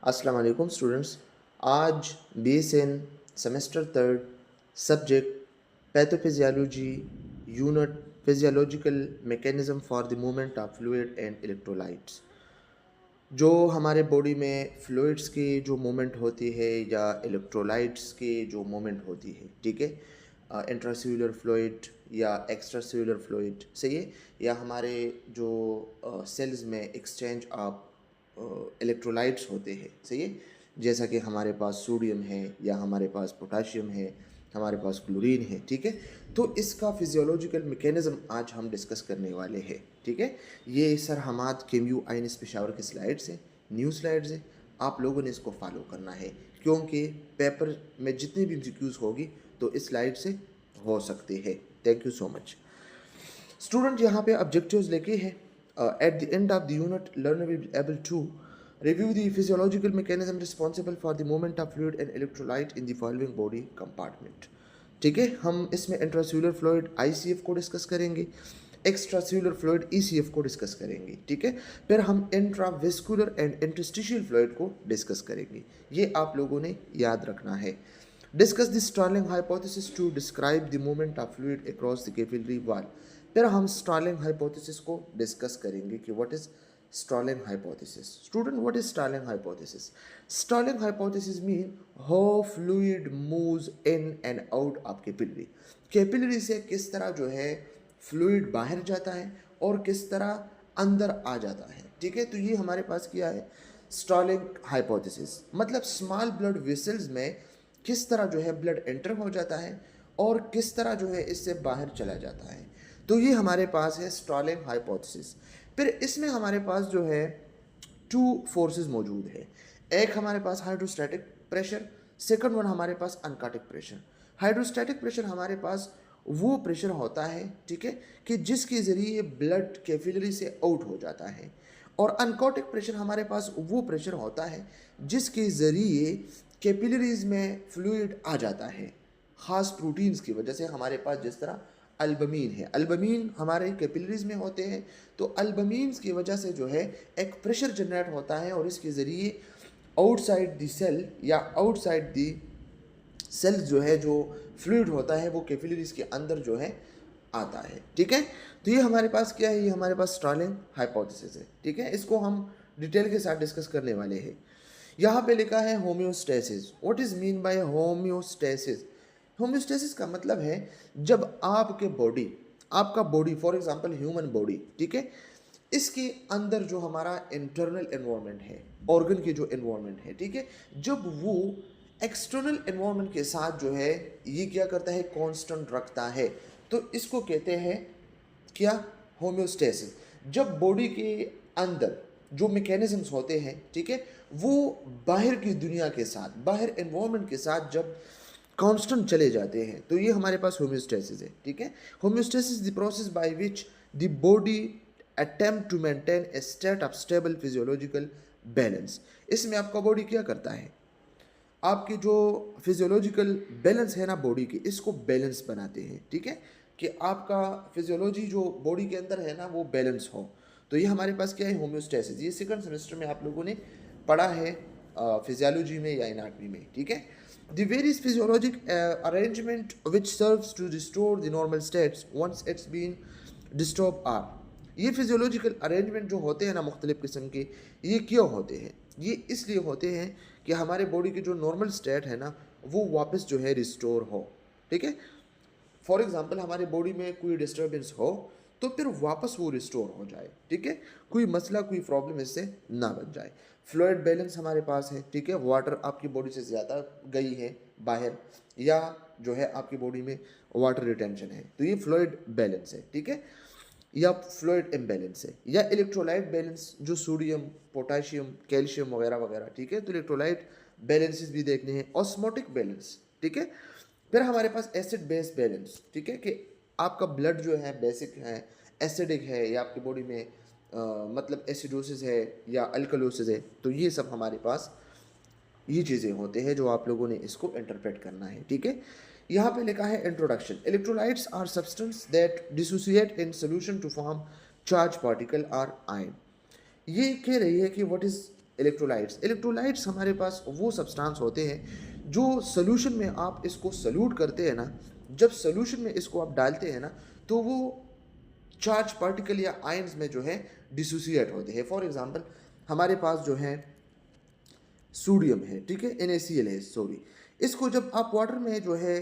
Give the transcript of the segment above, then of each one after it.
अस्सलाम वालेकुम स्टूडेंट्स। आज BSN semester third subject pathophysiology unit physiological mechanism for the movement of fluid and electrolytes, जो हमारे body में फ्लूइड्स की जो मूवमेंट होती है या इलेक्ट्रोलाइट्स की जो मूवमेंट होती है, ठीक है, इंट्रासेल्युलर फ्लूइड या एक्स्ट्रासेल्युलर फ्लूइड सही है, या हमारे जो सेल्स में एक्सचेंज ऑफ इलेक्ट्रोलाइट्स होते हैं सही है, जैसा कि हमारे पास सोडियम है या हमारे पास पोटाशियम है, हमारे पास क्लोरीन है, ठीक है। तो इसका फिजियोलॉजिकल मैकेनिज्म आज हम डिस्कस करने वाले हैं, ठीक है। ये सर हमाद केम्यू आइनस पेशावर की स्लाइड्स हैं, न्यू स्लाइड्स हैं, आप लोगों ने इसको फॉलो करना है क्योंकि पेपर में जितनी भी एमसीक्यूज होगी तो इस स्लाइड से हो सकते हैं। Thank you so much student. यहाँ पे ऑब्जेक्टिव्स लेके हैं। At the end of the unit learner will be able to review the physiological mechanism responsible for the movement of fluid and electrolyte in the following body compartment, ठीक है। हम इसमें intracellular fluid ICF को discuss करेंगे, extracellular fluid ECF को discuss करेंगे, ठीक है। फिर हम इंट्रावेस्कुलर एंड इंटरस्टिशियल फ्लूइड को डिस्कस करेंगे। ये आप लोगों ने याद रखना है। Discuss the Starling hypothesis to describe the movement of fluid across the capillary wall. फिर हम स्टार्लिंग हाइपोथेसिस को डिस्कस करेंगे कि what is Stalling hypothesis. Student, what is Stalling hypothesis? Stalling hypothesis mean how fluid moves in and out of capillary. Capillary से किस तरह जो है फ्लूइड बाहर जाता है और किस तरह अंदर आ जाता है, ठीक है। तो ये हमारे पास क्या है, स्टॉलिंग हाइपोथेसिस, मतलब स्मॉल ब्लड वेसल्स में किस तरह जो है ब्लड एंटर हो जाता है और किस तरह जो है इससे बाहर चला जाता है। तो ये हमारे पास है स्टॉलिंग हाइपोथेसिस। फिर इसमें हमारे पास जो है टू फोर्सेस मौजूद है। एक हमारे पास हाइड्रोस्टैटिक प्रेशर, सेकंड वन हमारे पास अनकाटिक प्रेशर। हाइड्रोस्टैटिक प्रेशर हमारे पास वो प्रेशर होता है, ठीक है, कि जिसके ज़रिए ब्लड कैपिलरी से आउट हो जाता है, और अनकाटिक प्रेशर हमारे पास वो प्रेशर होता है जिसके ज़रिए कैपिलरीज में फ्लूइड आ जाता है, ख़ास प्रोटीन्स की वजह से। हमारे पास जिस तरह अल्बमीन है, अल्बमीन हमारे कैपिलरीज में होते हैं, तो अल्बमीन्स की वजह से जो है एक प्रेशर जनरेट होता है और इसके ज़रिए आउटसाइड द सेल या आउटसाइड द सेल जो है जो फ्लूइड होता है वो कैपिलरीज के अंदर जो है आता है, ठीक है। तो ये हमारे पास क्या है, ये हमारे पास स्टार्लिंग हाइपोथेसिस है, ठीक है। इसको हम डिटेल के साथ डिस्कस करने वाले हैं। यहाँ पे लिखा है homeostasis. What is mean bye homeostasis? Homeostasis का मतलब है जब आपका body for example human body, ठीक है, इसके अंदर जो हमारा इंटरनल एनवायरनमेंट है, ऑर्गन की जो एनवायरनमेंट है, ठीक है, जब वो एक्सटर्नल एनवायरनमेंट के साथ जो है ये क्या करता है, कांस्टेंट रखता है, तो इसको कहते हैं क्या, होम्योस्टेसिस। जब बॉडी के अंदर जो मैकेनिज्म्स होते हैं, ठीक है, वो बाहर की दुनिया के साथ, बाहर एनवायरनमेंट के साथ जब कांस्टेंट चले जाते हैं, तो ये हमारे पास होम्योस्टेसिस है, ठीक है। Homeostasis the process by which the body attempt to maintain a state of stable physiological balance. इसमें आपका बॉडी क्या करता है, आपकी जो फिजियोलॉजिकल बैलेंस है ना बॉडी की, इसको बैलेंस बनाते हैं, ठीक है, कि आपका फिजियोलॉजी जो बॉडी के अंदर है ना वो बैलेंस हो। तो ये हमारे पास क्या है, होम्योस्टेसिस। ये सेकंड सेमेस्टर में आप लोगों ने पढ़ा है फिजियोलॉजी में या एनाटॉमी में, ठीक है। The various physiologic arrangement which serves to restore the normal states once it's been disturb are. ये फिजियोलॉजिकल अरेंजमेंट जो होते हैं ना मुख्तलिफ़ किस्म के, ये क्यों होते हैं, ये इसलिए होते हैं कि हमारे बॉडी की जो नॉर्मल स्टेट है ना वो वापस जो है रिस्टोर हो, ठीक है। फॉर एग्जांपल हमारे बॉडी में कोई डिस्टर्बेंस हो तो फिर वापस वो रिस्टोर हो जाए, ठीक है, कोई मसला कोई प्रॉब्लम इससे ना बन जाए। फ्लूइड बैलेंस हमारे पास है, ठीक है, वाटर आपकी बॉडी से ज़्यादा गई है बाहर, या जो है आपकी बॉडी में वाटर रिटेंशन है, तो ये फ्लूइड बैलेंस है, ठीक है, या फ्लूइड इम्बैलेंस है, या इलेक्ट्रोलाइट बैलेंस जो सोडियम पोटाशियम कैल्शियम वगैरह वगैरह, ठीक है। तो इलेक्ट्रोलाइट बैलेंसेस भी देखने हैं, ऑस्मोटिक बैलेंस, ठीक है। फिर हमारे पास एसिड बेस बैलेंस, ठीक है, कि आपका ब्लड जो है बेसिक है, एसिडिक है, या आपकी बॉडी में मतलब एसिडोसिस है या अल्कलोसिस है, तो ये सब हमारे पास ये चीज़ें होते हैं जो आप लोगों ने इसको इंटरप्रेट करना है, ठीक है। यहाँ पे लिखा है introduction. Electrolytes are substance that dissociate in solution to form charge particle or ion. ये कह रही है कि व्हाट इज इलेक्ट्रोलाइट्स हमारे पास वो सब्सटेंस होते हैं जो सोल्यूशन में आप इसको सल्यूट करते हैं ना, जब सोल्यूशन में इसको आप डालते हैं ना, तो वो चार्ज पार्टिकल या आयंस में जो है डिसोसिएट होते हैं। फॉर एग्जांपल हमारे पास जो है सोडियम है, ठीक है, NaCl है, सॉरी। इसको जब आप वाटर में जो है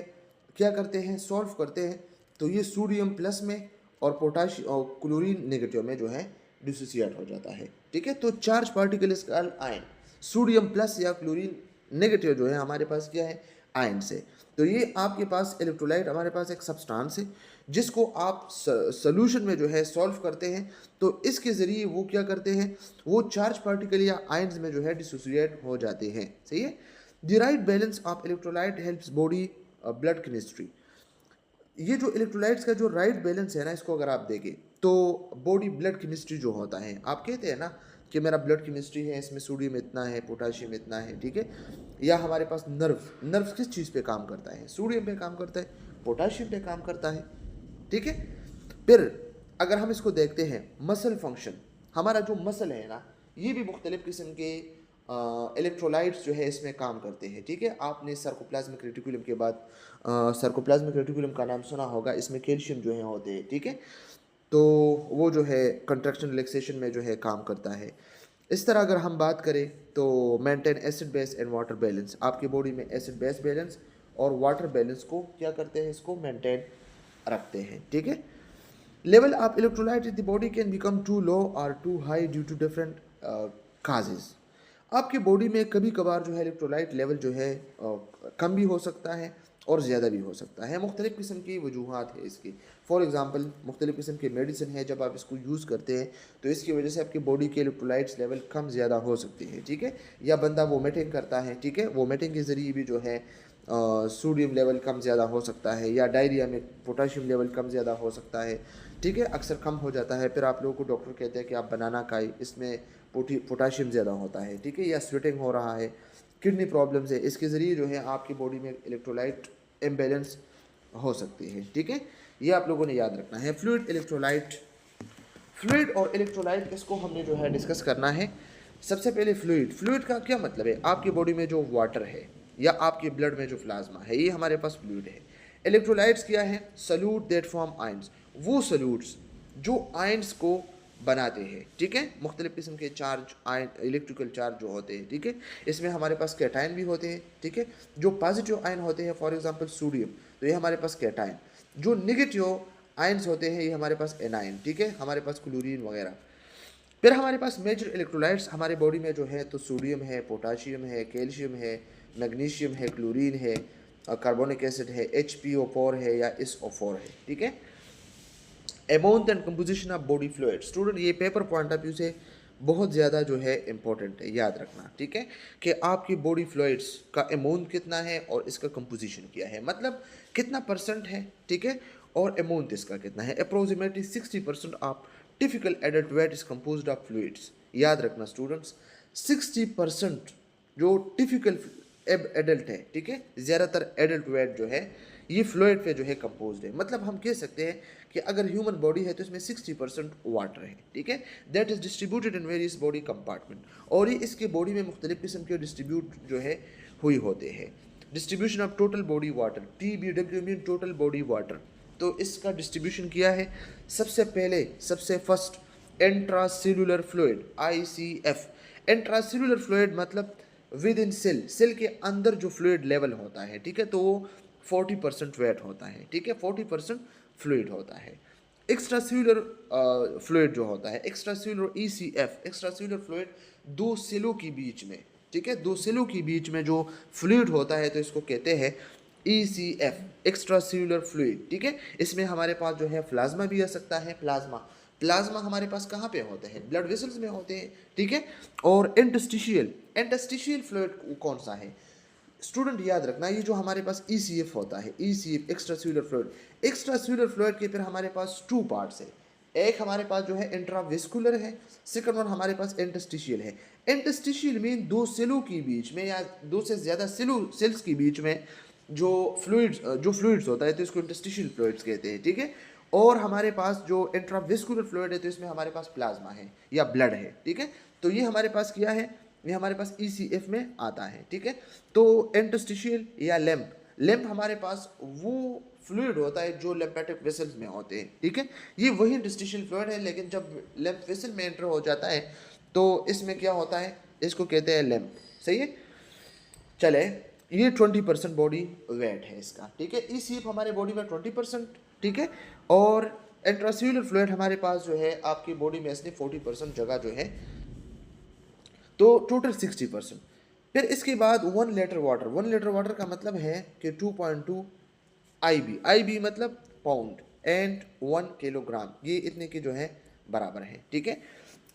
क्या करते हैं, सॉल्व करते हैं, तो ये सोडियम प्लस में और पोटाशियम और क्लोरीन नेगेटिव में जो है डिसोसिएट हो जाता है, ठीक है। तो charge particle is called ion. Sodium plus या क्लोरीन नेगेटिव जो है हमारे पास क्या है, आयन से। तो ये आपके पास इलेक्ट्रोलाइट हमारे पास एक सब्सटेंस है जिसको आप सोल्यूशन में जो है सॉल्व करते हैं, तो इसके ज़रिए वो क्या करते हैं, वो चार्ज पार्टिकल या आयंस में जो है डिसोसिएट हो जाते हैं, सही है। The right balance of electrolyte helps body blood chemistry. ये जो इलेक्ट्रोलाइट्स का जो राइट बैलेंस है ना, इसको अगर आप देखें तो बॉडी ब्लड केमिस्ट्री जो होता है, आप कहते हैं ना कि मेरा ब्लड केमिस्ट्री है, इसमें सोडियम इतना है, पोटाशियम इतना है, ठीक है। या हमारे पास नर्व किस चीज़ पे काम करता है, सोडियम पे काम करता है, पोटाशियम पे काम करता है, ठीक है। फिर अगर हम इसको देखते हैं मसल फंक्शन, हमारा जो मसल है ना, ये भी मुख्तलिफ किस्म के इलेक्ट्रोलाइट्स जो है इसमें काम करते हैं, ठीक है। आपने सार्कोप्लाज्मिक रेटिकुलम के बाद सार्कोप्लाज्मिक रेटिकुलम का नाम सुना होगा, इसमें कैल्शियम जो है होते हैं, ठीक है। तो वो जो है कंट्रैक्शन रिलैक्सेशन में जो है काम करता है। इस तरह अगर हम बात करें तो maintain acid base and water balance, आपकी बॉडी में एसिड बेस बैलेंस और वाटर बैलेंस को क्या करते हैं, इसको मेंटेन रखते हैं, ठीक है। Level of electrolyte in the body can become too low और too high due to different causes. आपकी बॉडी में कभी कभार जो है इलेक्ट्रोलाइट लेवल जो है कम भी हो सकता है और ज़्यादा भी हो सकता है। मुख्तलिफ़ किस्म की वजूहात है इसकी। फॉर एग्ज़ाम्पल मुख्तलिफ़ किस्म की मेडिसिन है, जब आप इसको यूज़ करते हैं तो इसकी वजह से आपकी बॉडी के इलेक्ट्रोलाइट्स लेवल कम ज़्यादा हो सकती है, ठीक है। या बंदा वोमिटिंग करता है, ठीक है, वोमिटिंग के ज़रिए भी जो है सोडियम लेवल कम ज़्यादा हो सकता है, या डायरिया में पोटाशियम लेवल कम ज़्यादा हो सकता है, ठीक है, अक्सर कम हो जाता है। फिर आप लोगों को डॉक्टर कहते हैं कि आप बनाना खाएं, इसमें पोटाशियम ज़्यादा होता है, ठीक है। या स्वेटिंग हो रहा है, किडनी प्रॉब्लम्स है, इसके ज़रिए जो है आपकी बॉडी में इलेक्ट्रोलाइट इम्बैलेंस हो सकती है, ठीक है। ये आप लोगों ने याद रखना है। फ्लूइड और इलेक्ट्रोलाइट इसको हमने जो है डिस्कस करना है। सबसे पहले फ्लूइड का क्या मतलब है, आपकी बॉडी में जो वाटर है या आपके ब्लड में जो प्लाज्मा है, ये हमारे पास फ्लूइड है। इलेक्ट्रोलाइट्स क्या है, सल्यूट दैट फॉर्म आयंस, वो सल्यूट्स जो आयंस को बनाते हैं, ठीक है। मुख्तलिफ किस्म के चार्ज आयन, इलेक्ट्रिकल चार्ज जो होते हैं, ठीक है, इसमें हमारे पास कैटायन भी होते हैं, ठीक है। जो पॉजिटिव आयन होते हैं, फॉर एग्जांपल सोडियम, तो ये हमारे पास कैटायन। जो नेगेटिव आयन्स होते हैं, ये हमारे पास एनायन, ठीक है, हमारे पास क्लोरीन वगैरह। फिर हमारे पास मेजर इलेक्ट्रोलाइट्स हमारे बॉडी में जो है, तो सोडियम है, पोटाशियम है, कैल्शियम है, मैग्नीशियम है, क्लोरीन है, कार्बोनिक एसिड है, HPO4 है या SO4 है, ठीक है। Amount and composition of body fluid, student ये पेपर पॉइंट ऑफ व्यू से बहुत ज़्यादा जो है इंपॉर्टेंट है, याद रखना, ठीक है, कि आपकी बॉडी फ्लूइड्स का अमाउंट कितना है और इसका कंपोजिशन क्या है, मतलब कितना परसेंट है, ठीक है, और अमाउंट इसका कितना है। Approximately 60% of typical adult weight is composed of fluids. याद रखना स्टूडेंट्स, 60% जो टिपिकल एडल्ट है, ठीक है, ज़्यादातर एडल्ट वेट जो है ये फ्लूइड पे जो है कंपोज्ड है। मतलब हम कह सकते हैं कि अगर ह्यूमन बॉडी है तो इसमें 60% वाटर है, ठीक है, that is distributed in various body compartment, और ये इसके बॉडी में मुख्तलिफ किस्म के डिस्ट्रीब्यूट जो है हुई होते हैं। Distribution of total body water, TBW mean total body water. तो इसका डिस्ट्रीब्यूशन किया है, सबसे first intracellular fluid, ICF। Intracellular fluid मतलब विद इन सेल के अंदर जो फ्लूइड लेवल होता है, ठीक है, तो वो 40% वेट होता है, ठीक है, 40% फ्लूइड होता है। एक्स्ट्रा सेल्युलर फ्लूइड जो होता है, extra cellular ECF, extra cellular fluid दो सेलों के बीच में, ठीक है, दो सेलों के बीच में जो फ्लूइड होता है, तो इसको कहते हैं ECF, एक्स्ट्रा सेल्युलर फ्लूइड, ठीक है। इसमें हमारे पास जो है प्लाज्मा भी आ सकता है। प्लाज्मा हमारे पास कहाँ पे होते हैं, ब्लड वेसल्स में होते हैं, ठीक है। और इंटरस्टिशियल फ्लूइड कौन सा है स्टूडेंट, याद रखना, ये जो हमारे पास ECF होता है, ECF extra cellular fluid. Extra cellular fluid के फिर हमारे पास 2 पार्ट्स है, एक हमारे पास जो है इंट्रावेस्कुलर है, सेकंड वन हमारे पास इंटरस्टिशियल है। इंटरस्टिशियल मीन दो सेलों के बीच में या दो से ज़्यादा सेल्स के बीच में जो फ्लूइड्स होता है, तो इसको इंटरस्टिशियल फ्लूइड्स कहते हैं, ठीक है। और हमारे पास जो इंट्रावेस्कुलर फ्लूइड है, तो इसमें हमारे पास प्लाज्मा है या ब्लड है, ठीक है। तो ये हमारे पास क्या है, ये हमारे पास ECF में आता है, ठीक है। तो इंटरस्टिशियल या लैम्प हमारे पास वो फ्लूइड होता है जो लिम्फेटिक वेसल्स में होते हैं, ठीक है। ये वही इंटरस्टिशियल फ्लूइड है, लेकिन जब लिम्फ वेसल में एंटर हो जाता है तो इसमें क्या होता है, इसको कहते हैं लैम्प, सही है। चले, ये 20% बॉडी वेट है इसका, ठीक है। ECF हमारे बॉडी में 20%, ठीक है। और इंट्रासेल्युलर फ्लूइड हमारे पास जो है आपकी बॉडी में इसने 40% जगह जो है, तो टोटल 60%। फिर इसके बाद 1 लीटर वाटर का मतलब है कि 2.2 IB मतलब पाउंड एंड 1 किलोग्राम, ये इतने के जो है बराबर है, ठीक है।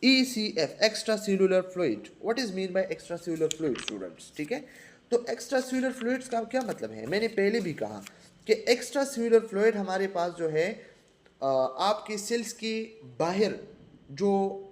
ECF extra cellular fluid, what is mean bye extra cellular fluid students, ठीक है। तो एक्स्ट्रा सेल्यूलर फ्लूइड्स का क्या मतलब है, मैंने पहले भी कहा कि एक्स्ट्रा सेल्यूलर फ्लूइड हमारे पास जो है आपके सेल्स के बाहर जो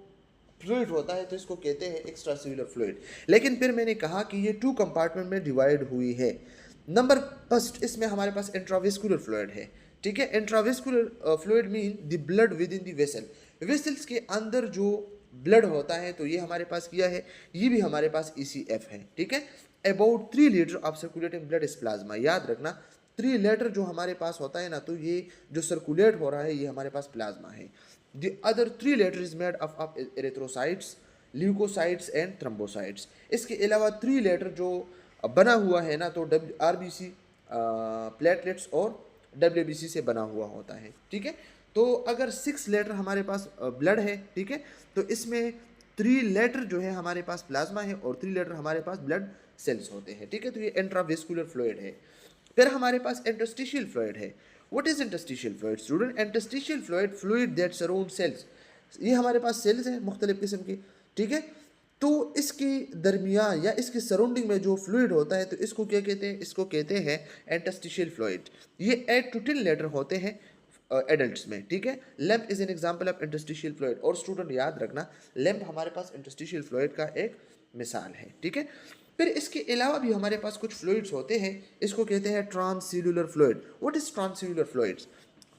फ्लूइड होता है तो इसको कहते हैं एक्स्ट्रा सेल्यूलर फ्लूइड। लेकिन फिर मैंने कहा कि ये 2 कंपार्टमेंट में डिवाइड हुई है। नंबर फर्स्ट, इसमें हमारे पास इंट्रावेस्कुलर फ्लूइड है, ठीक है। Intravascular fluid mean the blood with in the vessel, vessels के अंदर जो ब्लड होता है तो ये हमारे पास किया है, ये भी हमारे पास ECF है, ठीक है। About 3 litre of circulating blood is plasma, याद रखना 3 लीटर जो हमारे पास होता है ना, तो ये जो सर्कुलेट हो रहा है ये हमारे पास प्लाज्मा है। The other 3 letter is made of erythrocytes, leukocytes and thrombocytes. इसके अलावा 3 लेटर जो बना हुआ है ना, तो RBC, प्लेटलेट्स और WBC से बना हुआ होता है, ठीक है। तो अगर 6 लेटर हमारे पास ब्लड है, ठीक है, तो इसमें 3 लेटर जो है हमारे पास प्लाज्मा है और 3 लेटर हमारे पास ब्लड सेल्स होते हैं, ठीक है। तो ये इंट्रावेस्कुलर फ्लूइड है। फिर हमारे पास इंटरस्टिशियल फ्लूइड है। What is interstitial fluid student? Interstitial fluid that surround cells, ये हमारे पास सेल्स हैं मुख्तलिफ किस्म की, ठीक है। तो इसके दरमियान या इसके सराउंडिंग में जो फ्लूइड होता है तो इसको क्या कहते हैं, इसको कहते हैं इंटरस्टिशियल फ्लूइड। ये 8 to 10 लेटर होते हैं एडल्ट्स में, ठीक है। Lamp is an example of interstitial fluid. और स्टूडेंट याद रखना, लैम्प हमारे पास इंटरस्टिशियल फ्लूइड का एक मिसाल है, ठीक है। फिर इसके अलावा भी हमारे पास कुछ फ्लूइड्स होते हैं, इसको कहते हैं transcellular fluid. What is transcellular fluids?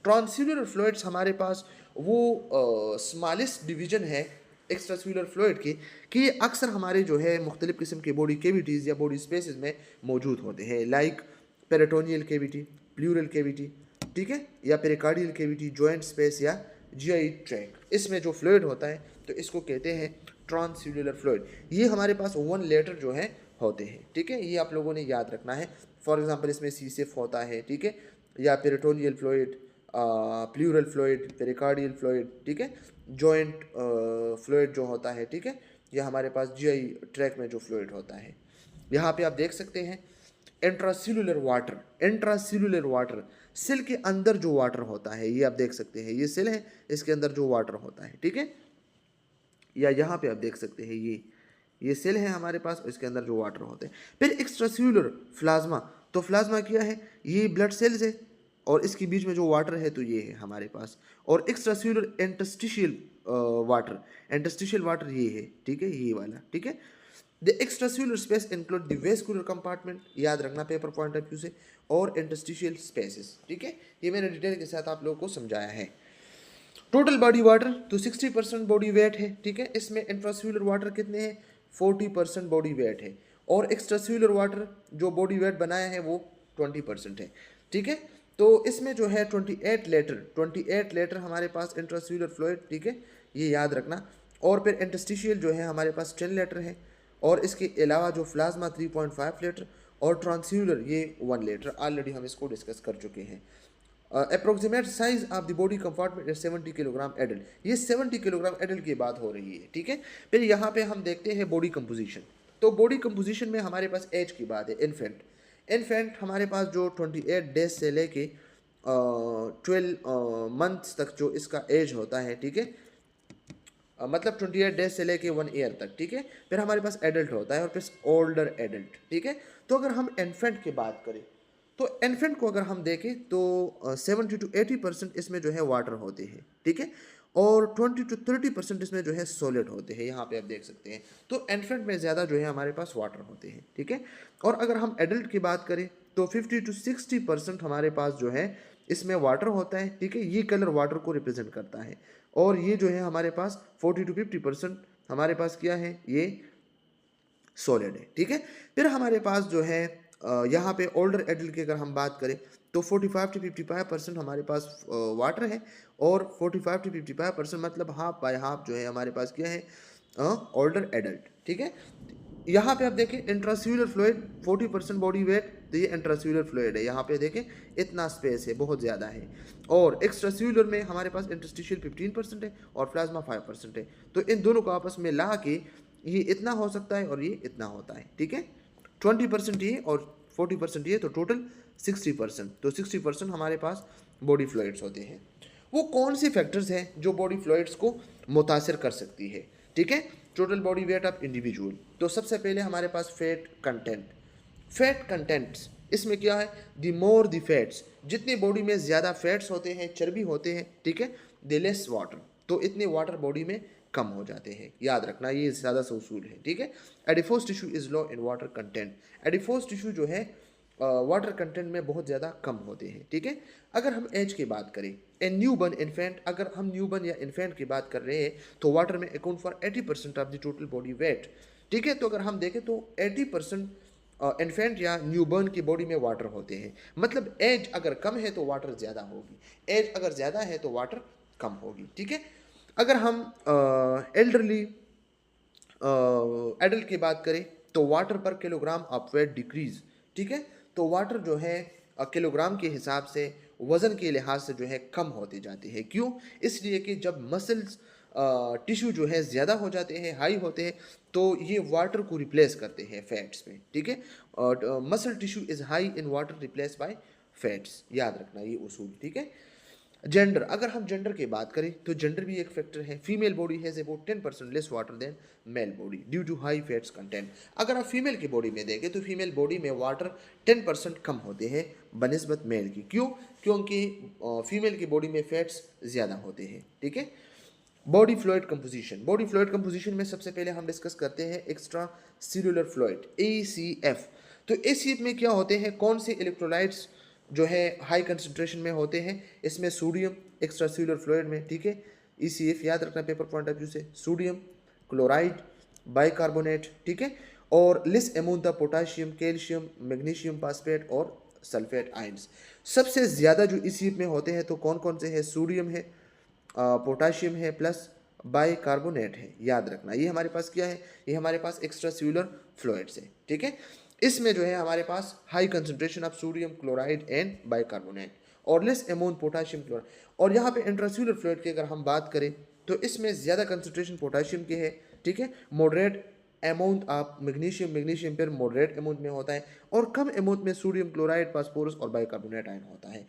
Transcellular fluids हमारे पास वो स्मॉलेस्ट डिवीजन है एक्स्ट्रासेल्युलर फ्लूइड की, कि ये अक्सर हमारे जो है मुख्तलिफ किस्म के बॉडी कैविटीज़ या बॉडी स्पेसेस में मौजूद होते हैं, like peritoneal cavity, pleural cavity, ठीक है, या पेरिकार्डियल कैविटी, जॉइंट स्पेस या GI ट्रैक्ट। इसमें जो फ्लूइड होता है तो इसको कहते हैं ट्रांससेल्युलर फ्लूइड। ये हमारे पास 1 लीटर जो है होते हैं, ठीक है। ये आप लोगों ने याद रखना है। फॉर एग्जांपल इसमें CSF होता है, ठीक है, या peritoneal fluid, pleural fluid, pericardial fluid, ठीक है, जॉइंट फ्लूइड जो होता है, ठीक है, या हमारे पास GI ट्रैक में जो फ्लूइड होता है। यहाँ पे आप देख सकते हैं इंट्रासेल्युलर वाटर, सेल के अंदर जो वाटर होता है, ये आप देख सकते हैं, ये सेल है, इसके अंदर जो वाटर होता है, ठीक है। या यहाँ पे आप देख सकते हैं ये सेल है हमारे पास, इसके अंदर जो वाटर होते हैं। फिर एक्स्ट्रासेल्युलर प्लाज्मा, तो प्लाज्मा क्या है, ये ब्लड सेल्स है और इसके बीच में जो वाटर है तो ये है हमारे पास। और एक्स्ट्रासेल्युलर इंटरस्टिशियल वाटर ये है, ठीक है, ये वाला, ठीक है। The extracellular space include the vascular compartment, याद रखना पेपर पॉइंट ऑफ व्यू से, और इंटरस्टिशियल स्पेसेस, ठीक है। ये मैंने डिटेल के साथ आप लोगों को समझाया है। टोटल बॉडी वाटर तो 60% बॉडी वेट है, ठीक है। इसमें इंट्रासेल्युलर वाटर कितने हैं, 40% बॉडी वेट है। और एक्स्ट्रासेल्युलर वाटर जो बॉडी वेट बनाया है वो 20% है, ठीक है। तो इसमें जो है 28 लीटर हमारे पास इंट्रासेल्युलर फ्लूइड, ठीक है, ये याद रखना। और फिर इंटरस्टिशियल जो है हमारे पास 10 लीटर है। और इसके अलावा जो प्लाज्मा 3.5 लीटर और ट्रांससेल्युलर ये 1 लीटर, ऑलरेडी हम इसको डिस्कस कर चुके हैं। Approximate size of the body compartment 70 kilogram adult, ये 70 किलोग्राम एडल्ट की बात हो रही है, ठीक है। फिर यहाँ पे हम देखते हैं बॉडी कंपोजिशन। तो बॉडी कंपोजिशन में हमारे पास एज की बात है, इन्फेंट हमारे पास जो 28 डेज से लेके 12 मंथ्स तक जो इसका एज होता है, ठीक है, मतलब 28 डेज से लेके 1 ईयर तक, ठीक है। फिर हमारे पास एडल्ट होता है और फिर ओल्डर एडल्ट, ठीक है। तो अगर हम इन्फेंट की बात करें तो इन्फेंट को अगर हम देखें तो 70 to 80% इसमें जो है वाटर होते हैं, ठीक है, और 20 to 30% इसमें जो है सॉलिड होते हैं, यहाँ पे आप देख सकते हैं। तो इन्फेंट में ज़्यादा जो है हमारे पास वाटर होते हैं, ठीक है। और अगर हम एडल्ट की बात करें तो 50 to 60% हमारे पास जो है इसमें वाटर होता है, ठीक है। ये कलर वाटर को रिप्रेजेंट करता है। और ये जो है हमारे पास 40 to 50% हमारे पास क्या है, ये सॉलिड है, ठीक है। फिर हमारे पास जो है यहाँ पे ओल्डर एडल्ट की अगर हम बात करें तो 45 टू 55% हमारे पास वाटर है, और 45 टू 55% मतलब हाफ बाय हाफ जो है हमारे पास क्या है, ओल्डर एडल्ट, ठीक है। यहाँ पे आप देखें इंट्रास्यूलर फ्लूइड 40% बॉडी वेट, तो ये इंट्रास्यूलर फ्लूइड है। यहाँ पे देखें इतना स्पेस है, बहुत ज़्यादा है। और एक्स्ट्रास्यूलर में हमारे पास इंटरस्टिशियल 15% है और प्लाज्मा 5% है। तो इन दोनों को आपस में ला के ये इतना हो सकता है और ये इतना होता है, ठीक है। 20% ये और 40% ये, तो टोटल 60%। तो 60% हमारे पास बॉडी फ्लूइड्स होते हैं। वो कौन से फैक्टर्स हैं जो बॉडी फ्लूइड्स को मुतासिर कर सकती है, ठीक है। Total body weight of individual, तो सबसे पहले हमारे पास फैट कंटेंट। फैट कंटेंट्स इसमें क्या है, द मोर द फैट्स, जितनी बॉडी में ज़्यादा फैट्स होते हैं, चर्बी होते हैं, ठीक है, द लेस वाटर, तो इतने वाटर बॉडी में कम हो जाते हैं। याद रखना ये ज़्यादा सा उसूल है, ठीक है। Adipose tissue is low in water content, adipose tissue जो है वाटर कंटेंट में बहुत ज़्यादा कम होते हैं, ठीक है। अगर हम एज की बात करें, ए न्यूबर्न इन्फेंट, अगर हम न्यूबर्न या इन्फेंट की बात कर रहे हैं तो वाटर में account for 80% of the total body weight, ठीक है। तो अगर हम देखें तो 80% इन्फेंट या न्यूबर्न की बॉडी में वाटर होते हैं। मतलब एज अगर कम है तो वाटर ज़्यादा होगी, एज अगर ज़्यादा है तो वाटर कम होगी, ठीक है। अगर हम एल्डरली एडल्ट की बात करें तो वाटर पर किलोग्राम ऑफ वेट डिक्रीज, ठीक है। तो वाटर जो है किलोग्राम के हिसाब से वज़न के लिहाज से जो है कम होते जाते हैं। क्यों? इसलिए कि जब मसल्स टिश्यू जो है ज़्यादा हो जाते हैं, हाई होते हैं, तो ये वाटर को रिप्लेस करते हैं फैट्स में, ठीक है। और muscle tissue is high in water replace by fats, याद रखना ये उसूल, ठीक है। जेंडर, अगर हम जेंडर की बात करें तो जेंडर भी एक फैक्टर है। Female body has about 10% less water than male body due to high fats content. अगर आप फीमेल की बॉडी में देखें तो फीमेल बॉडी में वाटर 10% कम होते हैं बनिस्बत मेल की। क्यों? क्योंकि फीमेल की बॉडी में फैट्स ज़्यादा होते हैं, ठीक है। Body fluid composition, body fluid composition में सबसे पहले हम डिस्कस करते हैं एक्स्ट्रा सेल्यूलर फ्लूइड, ACF। तो ACF में क्या होते हैं, कौन से इलेक्ट्रोलाइट्स जो है हाई कंसंट्रेशन में होते हैं, इसमें सोडियम एक्स्ट्रा सेल्यूलर फ्लूइड में, ठीक है। ECF याद रखना पेपर पॉइंट ऑफ व्यू से, सोडियम क्लोराइड, बाइकार्बोनेट, ठीक है। और less amount of potassium, calcium, magnesium phosphate और सल्फेट आयंस। सबसे ज़्यादा जो ECF में होते हैं तो कौन कौन से हैं, सोडियम है, पोटाशियम है, प्लस बाइकार्बोनेट है। याद रखना ये हमारे पास क्या है, ये हमारे पास एक्स्ट्रा सेल्यूलर फ्लूइड्स है, ठीक है। इसमें जो है हमारे पास high concentration of sodium chloride and bicarbonate और लेस अमाउंट पोटाशियम क्लोराइड। और यहाँ पे इंट्रासेल्यूलर फ्लूइड की अगर हम बात करें तो इसमें ज़्यादा कंसंट्रेशन पोटाशियम की है, ठीक है। Moderate amount of magnesium, magnesium फिर मॉडरेट अमाउंट में होता है, और कम अमाउंट में सोडियम क्लोराइड, फास्फोरस और बाइकार्बोनेट आयन होता है।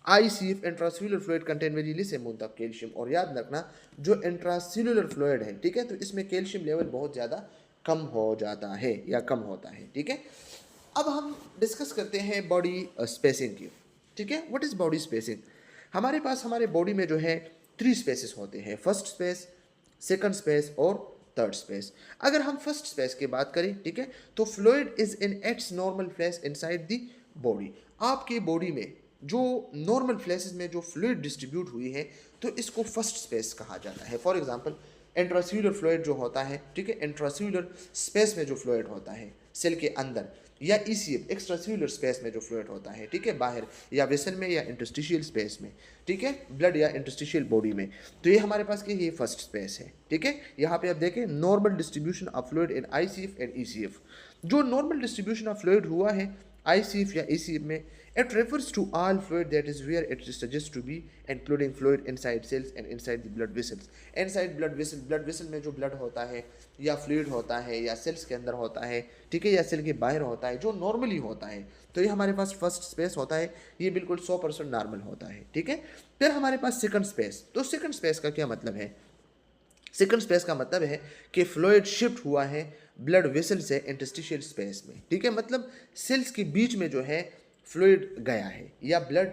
ICF intracellular fluid contain very less amount of calcium. और याद रखना जो इंट्रासेल्यूलर फ्लूइड है, ठीक है, तो इसमें कैल्शियम लेवल बहुत ज़्यादा कम हो जाता है या कम होता है, ठीक है। अब हम डिस्कस करते हैं बॉडी स्पेसिंग की, ठीक है। What is body spacing? हमारे पास हमारे बॉडी में जो है 3 स्पेसेस होते हैं, फर्स्ट स्पेस, सेकंड स्पेस और थर्ड स्पेस। अगर हम फर्स्ट स्पेस की बात करें, ठीक है, तो fluid is in its normal place inside the body. आपके बॉडी में जो नॉर्मल प्लेसेस में जो फ्लूइड डिस्ट्रीब्यूट हुई है तो इसको फर्स्ट स्पेस कहा जाता है। फॉर एग्जांपल इंट्रासेल्यूलर फ्लूइड जो होता है, ठीक है, इंट्रासेल्यूलर स्पेस में जो फ्लूइड होता है सेल के अंदर, या ECF एक्स्ट्रासेल्यूलर स्पेस में जो फ्लूइड होता है, ठीक है, बाहर या वेसल में या इंटरस्टिशियल स्पेस में, ठीक है, ब्लड या इंटरस्टिशियल बॉडी में, तो ये हमारे पास ये फर्स्ट स्पेस है, ठीक है। यहाँ पे आप देखें normal distribution of fluid in ICF and ECF। जो नॉर्मल डिस्ट्रीब्यूशन ऑफ फ्लूइड हुआ है ICF या ECF में, it refers to all fluid that is where it is suggested to be, including fluid inside cells and inside the blood vessels। inside blood vessel में जो blood होता है या fluid होता है या सेल्स के अंदर होता है, ठीक है, या सेल के बाहर होता है, जो नॉर्मली होता है, तो ये हमारे पास फर्स्ट स्पेस होता है, ये बिल्कुल 100% नॉर्मल होता है, ठीक है। फिर हमारे पास सेकंड स्पेस। तो सेकंड स्पेस का क्या मतलब है? सेकंड स्पेस का मतलब है कि फ्लूइड शिफ्ट हुआ है ब्लड वेसल से इंटरस्टिशियल स्पेस में, ठीक है, मतलब सेल्स के बीच में जो है फ्लूइड गया है या ब्लड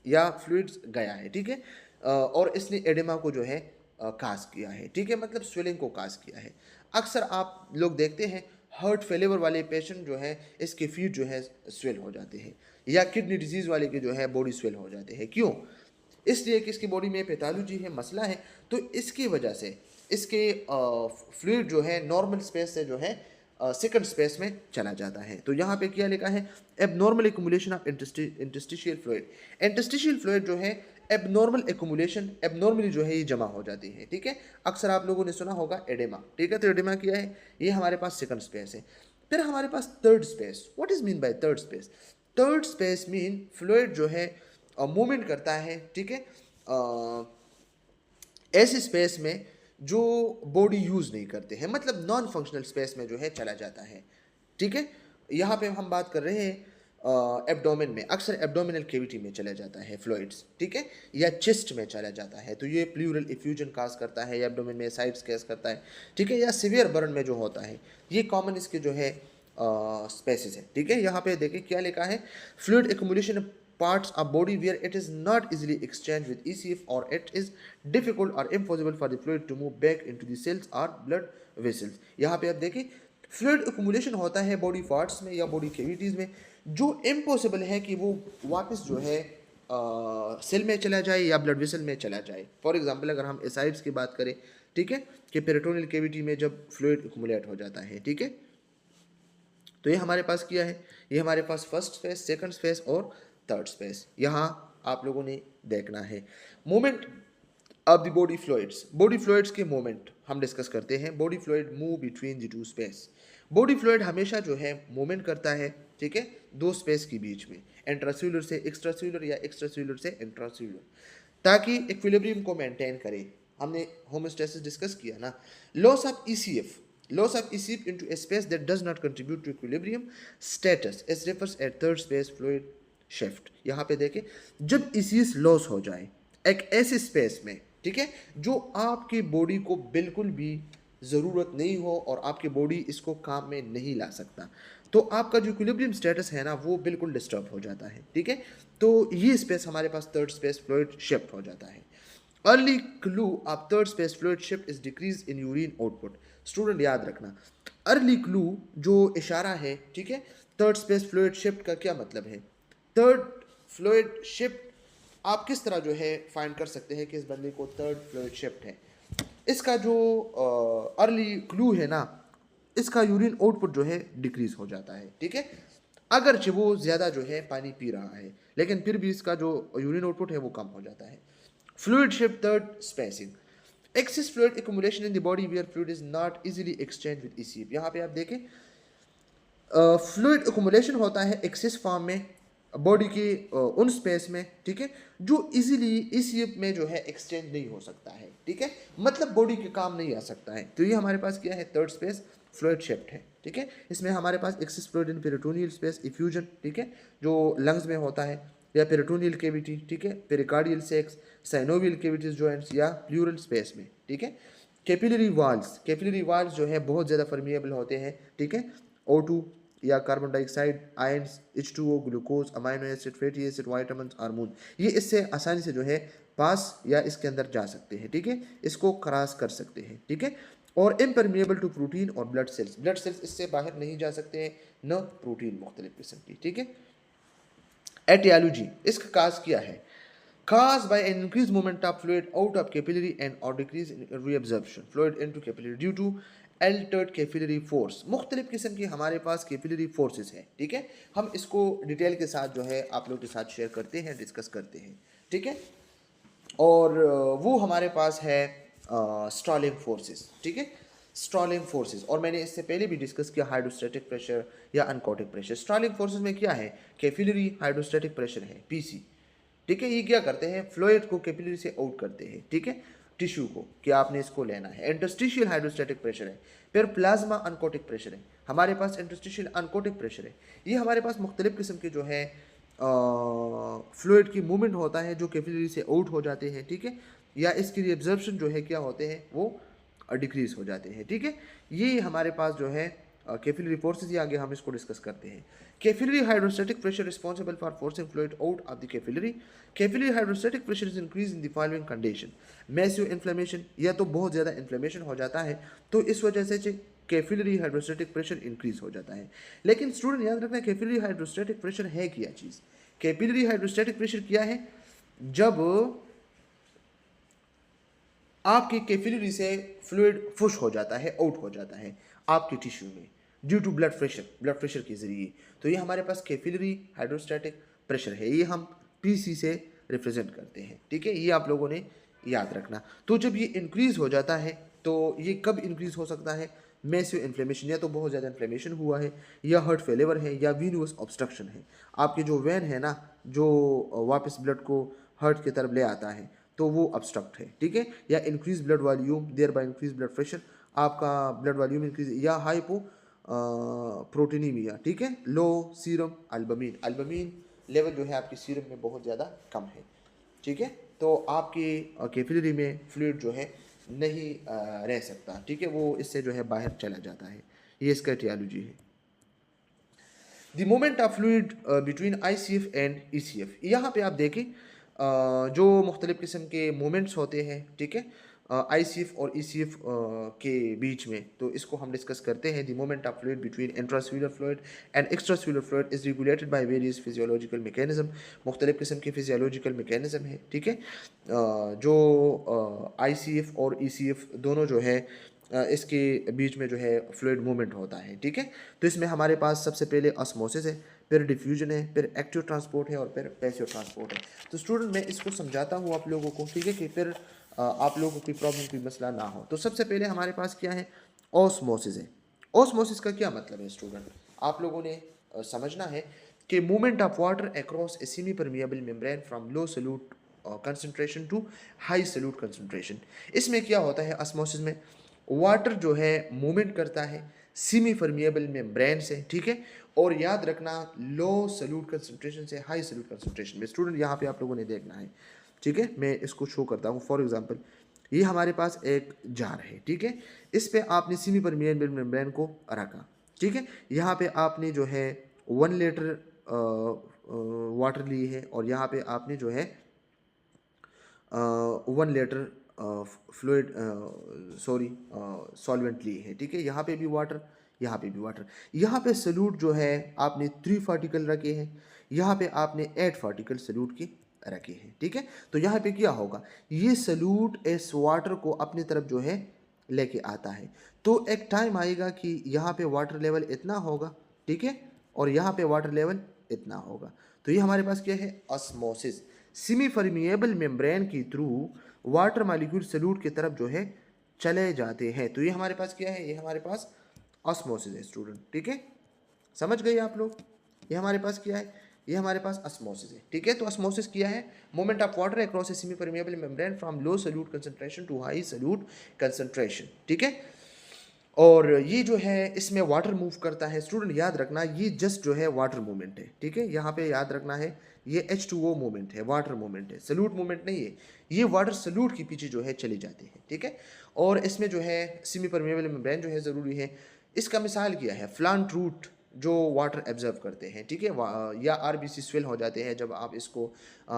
या फ्लूइड्स गया है, ठीक है, और इसने एडेमा को जो है काज किया है, ठीक है, मतलब स्वेलिंग को काज किया है। अक्सर आप लोग देखते हैं हार्ट फेलिवर वाले पेशेंट जो है इसके फीट जो है स्वेल हो जाते हैं, या किडनी डिजीज़ वाले के जो है बॉडी स्वेल हो जाते हैं। क्यों? इसलिए कि इसकी बॉडी में पैथोलॉजी है, मसला है, तो इसकी वजह से इसके फ्लूइड जो है नॉर्मल स्पेस से जो है सेकंड स्पेस में चला जाता है। तो यहाँ पे क्या लिखा है, abnormal accumulation of interstitial fluid. Interstitial fluid जो है एबनॉर्मल एक्यूमुलेशन, एबनॉर्मली जो है ये जमा हो जाती है, ठीक है। अक्सर आप लोगों ने सुना होगा एडेमा, ठीक है। तो एडेमा क्या है, ये हमारे पास सेकंड स्पेस है। फिर हमारे पास third space. What is mean by third space? Third space mean fluid जो है मूवमेंट करता है, ठीक है, ऐसे स्पेस में जो बॉडी यूज नहीं करते हैं, मतलब नॉन फंक्शनल स्पेस में जो है चला जाता है, ठीक है। यहाँ पे हम बात कर रहे हैं एब्डोमेन में, अक्सर एब्डोमिनल कैविटी में चला जाता है फ्लूइड्स, ठीक है, या चेस्ट में चला जाता है। तो ये प्लूरल इफ्यूजन काज करता है, या एब्डोमेन में साइड्स केस करता है, ठीक है, या सीवियर बर्न में जो होता है। ये कॉमन इसके जो है स्पेसिस है, ठीक है। यहाँ पे देखिए क्या लिखा है, fluid accumulation parts of body where it is not easily exchanged with ECF, or it is difficult or impossible for the fluid to move back into the cells or blood vessels। यहाँ पे आप देखिए fluid accumulation होता है body parts में या body cavities में, जो इम्पॉसिबल है कि वो वापस जो है सेल में चला जाए या ब्लड वेसल में चला जाए। फॉर एग्जांपल अगर हम एसाइड्स की बात करें, ठीक है, कि पेरिटोनियल कैविटी में जब फ्लूइड एक्यूमुलेट हो जाता है, ठीक है। तो ये हमारे पास क्या है, ये हमारे पास फर्स्ट स्पेस, सेकंड स्पेस और थर्ड स्पेस। यहाँ आप लोगों ने देखना है movement of the body fluids. Body fluids के मूवमेंट हम डिस्कस करते हैं। Body fluid move between the two space. Body fluid हमेशा जो है मूवमेंट करता है, ठीक है, दो स्पेस के बीच में, इंट्रासेल्युलर से एक्स्ट्रासेल्युलर या एक्स्ट्रासेल्युलर से इंट्रासेल्युलर, ताकि इक्विलिब्रियम को मेंटेन करे। हमने होमोस्टैसिस डिस्कस किया ना। Loss of ECF, loss of ECF into a space that does not contribute to equilibrium status is refers as third space fluid shift। यहाँ पे देखें, जब ECS लॉस हो जाए एक ऐसे स्पेस में, ठीक है, जो आपकी बॉडी को बिल्कुल भी ज़रूरत नहीं हो और आपकी बॉडी इसको काम में नहीं ला सकता, तो आपका जो इक्विलिब्रियम स्टेटस है ना वो बिल्कुल डिस्टर्ब हो जाता है, ठीक है। तो ये स्पेस हमारे पास थर्ड स्पेस फ्लूइड शिफ्ट हो जाता है। Early clue of third space fluid shift is decrease in urine output. Student याद रखना, अर्ली क्लू जो इशारा है, ठीक है, थर्ड स्पेस फ्लूइड शिफ्ट का क्या मतलब है। थर्ड फ्लूइड शिफ्ट आप किस तरह जो है फाइंड कर सकते हैं कि इस बंदे को थर्ड फ्लूइड शिफ्ट है। इसका जो अर्ली क्लू है ना, इसका यूरिन आउटपुट जो है डिक्रीज हो जाता है, ठीक है, अगरचे वो ज़्यादा जो है पानी पी रहा है, लेकिन फिर भी इसका जो यूरिन आउटपुट है वो कम हो जाता है। Fluid shift third spacing, excess fluid accumulation in the body where fluid is not easily exchanged with ECF। यहाँ पे आप देखें फ्लूइड एक्यूमुलेशन होता है एक्सेस फॉर्म में बॉडी के उन स्पेस में, ठीक है, जो इजीली ECF में जो है एक्सचेंज नहीं हो सकता है, ठीक है, मतलब बॉडी के काम नहीं आ सकता है। तो ये हमारे पास क्या है, थर्ड स्पेस फ्लूइड शिफ्ट है, ठीक है। इसमें हमारे पास excess fluid in peritoneal space effusion, ठीक है, जो लंग्स में होता है, या पेरिटोनियल कैविटी, ठीक है, pericardial sex, synovial cavities joints, या प्लूरल स्पेस में, ठीक है। कैपिलरी वाल्स, कैपिलरी वाल्स जो है बहुत ज़्यादा परमिएबल होते हैं, ठीक है, O2 या carbon dioxide, ions, H2O, glucose, amino acid, fatty acid, vitamin, hormone, ये इससे आसानी से जो है पास या इसके अंदर जा सकते हैं, ठीक है, इसको क्रॉस कर सकते हैं, ठीक है। और इम्परमिएबल टू प्रोटीन और ब्लड सेल्स, ब्लड सेल्स इससे बाहर नहीं जा सकते हैं, न प्रोटीन मुख्तलिफ किस्म की, ठीक है। एटियोलॉजी, इसका काज क्या है, caused by an increased movement of fluid out of capillary and or decrease in reabsorption fluid into capillary due to altered capillary force। मुख्तलिफ किस्म की हमारे पास कैपिलरी फोर्सेस हैं, ठीक है, हम इसको डिटेल के साथ जो है आप लोग के साथ शेयर करते हैं, डिस्कस करते हैं, ठीक है। और वो हमारे पास है स्टॉलिंग फोर्सेस, ठीक है, स्टॉलिंग फोर्सेस। और मैंने इससे पहले भी डिस्कस किया हाइड्रोस्टैटिक प्रेशर या अनकोटिक प्रेशर। स्टॉलिंग फोर्सेस में क्या है, कैपिलरी हाइड्रोस्टैटिक प्रेशर है, PC, ठीक है। ये क्या करते हैं, फ्लूइड को कैपिलरी से आउट करते हैं, ठीक है, टिश्यू को, कि आपने इसको लेना है। इंटरस्टिशियल हाइड्रोस्टैटिक प्रेशर है। फिर प्लाज्मा अनकोटिक प्रेशर है, हमारे पास इंटरस्टिशियल अनकोटिक प्रेशर है। ये हमारे पास मुख्तलिफ किस्म के जो है फ्लूइड की मूवमेंट होता है जो कैपिलरी से आउट हो जाते हैं, ठीक है, या इसकी रिएब्जॉर्प्शन जो है क्या होते हैं, वो डिक्रीज हो जाते हैं, ठीक है। ये हमारे पास जो है कैपिलरी फोर्सेस, ये आगे हम इसको डिस्कस करते हैं। Capillary hydrostatic pressure responsible for forcing fluid out of the capillary. Capillary hydrostatic pressure is increase in the following condition, massive inflammation, या तो बहुत ज़्यादा इन्फ्लेमेशन हो जाता है, तो इस वजह से कैपिलरी हाइड्रोस्टैटिक प्रेशर इंक्रीज हो जाता है। लेकिन स्टूडेंट याद रखना, कैपिलरी हाइड्रोस्टैटिक प्रेशर है क्या चीज़, कैपिलरी हाइड्रोस्टैटिक प्रेशर क्या है, जब आपकी कैपिलरी से फ्लूइड पुश हो जाता है, आउट हो जाता है आपके टिश्यू में, ड्यू टू ब्लड प्रेशर के ज़रिए। तो ये हमारे पास कैपिलरी हाइड्रोस्टैटिक प्रेशर है, ये हम पीसी से रिप्रेजेंट करते हैं, ठीक है, ये आप लोगों ने याद रखना। तो जब ये इंक्रीज़ हो जाता है तो ये कब इंक्रीज़ हो सकता है, मैसिव इन्फ्लेमेशन, या तो बहुत ज़्यादा इन्फ्लेमेशन हुआ है, या हार्ट फेलिवर है, या वीनस ऑब्स्ट्रक्शन है। आपके जो वेन है ना, जो वापस ब्लड को हार्ट की तरफ ले आता है, तो वो ऑब्स्ट्रक्ट है, ठीक है, या increase blood volume there by increase blood pressure, आपका ब्लड वॉल्यूम इंक्रीज, या हाइपो प्रोटीनीमिया, ठीक है, low serum albumin, albumin level जो है आपकी सीरम में बहुत ज़्यादा कम है, ठीक है, तो आपकी कैपिलरी में फ्लूइड जो है नहीं रह सकता, ठीक है, वो इससे जो है बाहर चला जाता है। ये इसका टियोलॉजी है। The moment of fluid between ICF and ECF, यहाँ पे आप देखें जो मुख्तलिफ़ किस्म के मोमेंट्स होते हैं, ठीक है, ICF और ECF के बीच में, तो इसको हम डिस्कस करते हैं। The moment of fluid between intracellular fluid and extracellular fluid is regulated by various physiological mechanism, मुख्तलिफ़ किस्म के फिजियोलॉजिकल मैकेनिज्म है, ठीक है, जो ICF और ECF दोनों जो है इसके बीच में जो है फ्लूइड मूवमेंट होता है, ठीक है। तो इसमें हमारे पास सबसे पहले ऑस्मोसिस है, फिर डिफ्यूजन है, फिर एक्टिव ट्रांसपोर्ट है, और फिर पैसिव ट्रांसपोर्ट है। तो स्टूडेंट मैं इसको समझाता हूँ आप लोगों को, ठीक है, कि फिर आप लोगों को कोई प्रॉब्लम, कोई मसला ना हो। तो सबसे पहले हमारे पास क्या है, ऑस्मोसिस है। ऑस्मोसिस का क्या मतलब है स्टूडेंट, आप लोगों ने समझना है कि movement of water across a semi permeable membrane from low solute concentration to high solute concentration. इसमें क्या होता है, ऑस्मोसिस में वाटर जो है मूवमेंट करता है सेमी परमिएबल मेम्ब्रेन से, ठीक है, और याद रखना लो सॉल्यूट कंसंट्रेशन से हाई सॉल्यूट कंसंट्रेशन में। स्टूडेंट यहाँ पे आप लोगों ने देखना है, ठीक है, मैं इसको शो करता हूँ। फॉर एग्जांपल ये हमारे पास एक जार है, ठीक है, इस पे आपने सेमी परमिएबल मेम्ब्रेन को रखा, ठीक है, यहाँ पे आपने जो है 1 लीटर वाटर ली है, और यहाँ पे आपने जो है 1 लीटर फ्लूइड सॉरी सॉल्वेंट ली है, ठीक है, यहाँ पे भी वाटर, यहाँ पे भी वाटर, यहाँ पे सल्यूट जो है आपने 3 पार्टिकल रखे हैं, यहाँ पे आपने 8 पार्टिकल सल्यूट के रखे हैं, ठीक है। तो यहाँ पे क्या होगा, ये सल्यूट इस वाटर को अपनी तरफ जो है लेके आता है। तो एक टाइम आएगा कि यहाँ पे वाटर लेवल इतना होगा, ठीक है, और यहाँ पे वाटर लेवल इतना होगा। तो ये हमारे पास क्या है, ऑस्मोसिस, सेमी परमिएबल मेम्ब्रेन के थ्रू वाटर मॉलिक्यूल सल्यूट की तरफ जो है चले जाते हैं। तो ये हमारे पास क्या है, ये हमारे पास ऑस्मोसिस है स्टूडेंट, ठीक है, समझ गए आप लोग। ये हमारे पास क्या है, ये हमारे पास ऑस्मोसिस है, ठीक है। तो ऑस्मोसिस क्या है, moment of water across a semi permeable membrane from low solute concentration to high solute concentration, ठीक है। और ये जो है इसमें वाटर मूव करता है। स्टूडेंट याद रखना ये जस्ट जो है वाटर मूवमेंट है, ठीक है, यहाँ पे याद रखना है ये H2O मूवमेंट है, वाटर मूवमेंट है, सल्यूट मूवमेंट नहीं है। ये वाटर सल्यूट के पीछे जो है चले जाते हैं, ठीक है। और इसमें जो है सेमी परमेबल मेम्ब्रेन जो है ज़रूरी है। इसका मिसाल क्या है, प्लांट रूट जो वाटर एब्जर्व करते हैं, ठीक है, या RBC स्वेल हो जाते हैं जब आप इसको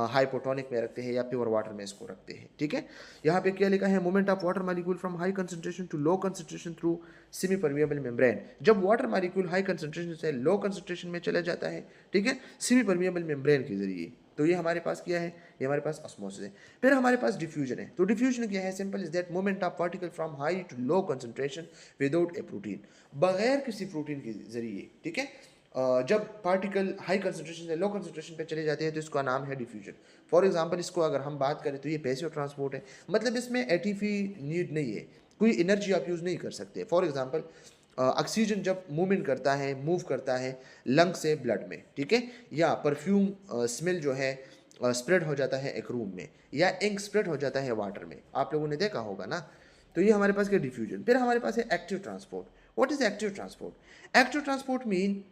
हाइपोटोनिक में रखते हैं या प्योर वाटर में इसको रखते हैं, ठीक है। यहाँ पे क्या लिखा है, movement of water molecule from high concentration to low concentration through semi permeable membrane. जब वाटर मॉलिक्यूल हाई कंसंट्रेशन से लो कंसंट्रेशन में चला जाता है, ठीक है, सेमी परमिएबल मेम्ब्रेन के जरिए। तो ये हमारे पास क्या है, ये हमारे पास ऑस्मोसिस है। फिर हमारे पास डिफ्यूजन है। तो डिफ्यूजन क्या है, simple is that movement of particle from high to low concentration without a protein, बगैर किसी प्रोटीन के जरिए, ठीक है। जब पार्टिकल हाई कंसंट्रेशन से लो कंसंट्रेशन पे चले जाते हैं तो इसका नाम है डिफ्यूजन। फॉर एग्जांपल इसको अगर हम बात करें तो ये पैसिव ट्रांसपोर्ट है, मतलब इसमें एटीपी नीड नहीं है, कोई एनर्जी आप यूज़ नहीं कर सकते। फॉर एग्जांपल ऑक्सीजन जब मूवमेंट करता है, मूव करता है लंग से ब्लड में, ठीक है, या परफ्यूम स्मेल जो है स्प्रेड हो जाता है एक रूम में, या इंक स्प्रेड हो जाता है वाटर में, आप लोगों ने देखा होगा ना। तो ये हमारे पास क्या डिफ्यूजन। फिर हमारे पास है active transport. What is active transport? Active transport mean